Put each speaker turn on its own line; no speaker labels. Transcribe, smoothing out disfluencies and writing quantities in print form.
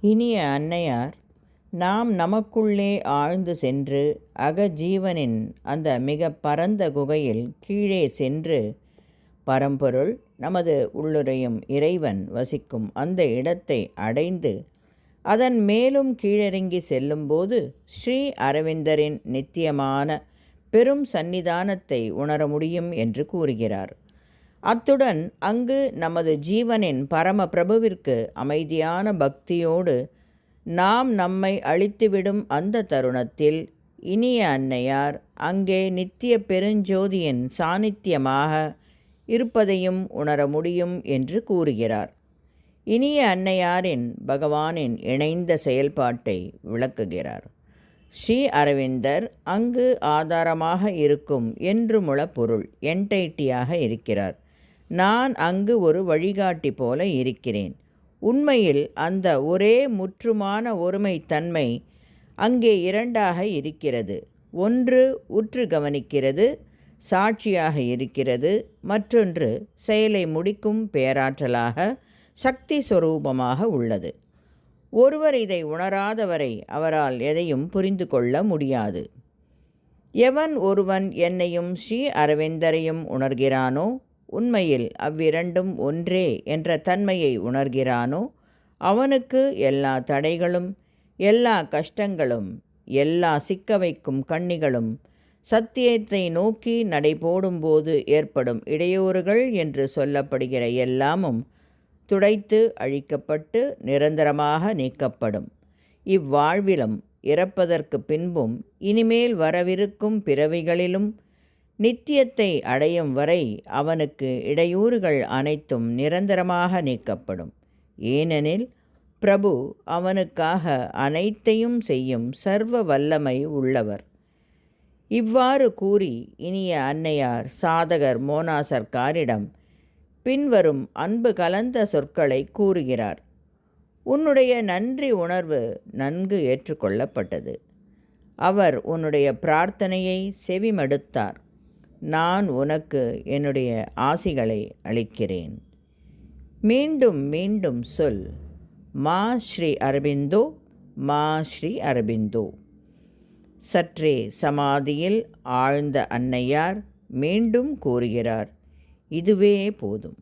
இனிய அன்னையார், நாம் நமக்குள்ளே ஆழ்ந்து சென்று அகஜீவனின் அந்த மிக பரந்த குகையில் கீழே சென்று பரம்பொருள் நமது உள்ளுரையும் இறைவன் வசிக்கும் அந்த இடத்தை அடைந்து அதன் மேலும் கீழிறங்கி செல்லும்போது ஸ்ரீ அரவிந்தரின் நித்தியமான பெரும் சந்நிதானத்தை உணர முடியும் என்று கூறுகிறார். அத்துடன் அங்கு நமது ஜீவனின் பரம பிரபுவிற்கு அமைதியான பக்தியோடு நாம் நம்மை அளித்துவிடும் அந்த தருணத்தில் இனிய அன்னையார் அங்கே நித்திய பெருஞ்சோதியின் சாநித்தியமாக இருப்பதையும் உணர முடியும் என்று கூறுகிறார். இனிய அன்னையாரின் பகவானின் இணைந்த செயல்பாட்டை விளக்குகிறார். ஸ்ரீ அரவிந்தர் அங்கு ஆதாரமாக இருக்கும் என்றுமுள்ள பொருள் என்டைட்டியாக இருக்கிறார். நான் அங்கு ஒரு வழிகாட்டி போல இருக்கிறேன். உண்மையில் அந்த ஒரே முற்றுமான ஒருமைத்தன்மை அங்கே இரண்டாக இருக்கிறது. ஒன்று உற்று கவனிக்கிறது, சாட்சியாக இருக்கிறது. மற்றொன்று செயலை முடிக்கும் பேராற்றலாக சக்தி சொரூபமாக உள்ளது. ஒருவர் இதை உணராதவரை அவரால் எதையும் புரிந்து கொள்ள முடியாது. எவன் ஒருவன் என்னையும் ஸ்ரீ அரவிந்தரையும் உணர்கிறானோ, உண்மையில் அவ்விரண்டும் ஒன்றே என்ற தன்மையை உணர்கிறானோ, அவனுக்கு எல்லா தடைகளும் எல்லா கஷ்டங்களும் எல்லா சிக்க வைக்கும் கண்ணிகளும் சத்தியத்தை நோக்கி நடைபோடும்போது ஏற்படும் இடையூறுகள் என்று சொல்லப்படுகிற எல்லாமும் துடைத்து அழிக்கப்பட்டு நிரந்தரமாக நீக்கப்படும். இவ்வாழ்விலும் இறப்பதற்கு பின்பும் இனிமேல் வரவிருக்கும் பிறவிகளிலும் நித்தியத்தை அடையும் வரை அவனுக்கு இடையூறுகள் அனைத்தும் நிரந்தரமாக நீக்கப்படும். ஏனெனில் பிரபு அவனுக்காக அனைத்தையும் செய்யும் சர்வ வல்லமை உள்ளவர். இவ்வாறு கூறி இனிய அன்னையார் சாதகர் மோனா சர்க்காரிடம் பின்வரும் அன்பு கலந்த சொற்களை கூறுகிறார். உன்னுடைய நன்றி உணர்வு நன்கு ஏற்றுக்கொள்ளப்பட்டது. அவர் உன்னுடைய பிரார்த்தனையை செவிமடுத்தார். நான் உனக்கு என்னுடைய ஆசிகளை அளிக்கிறேன். மீண்டும் மீண்டும் சொல், மா ஸ்ரீ அரபிந்தோ, மா ஸ்ரீ அரபிந்தோ. சற்றே சமாதியில் ஆழ்ந்த அன்னையார் மீண்டும் கூறுகிறார், இதுவே போதும்.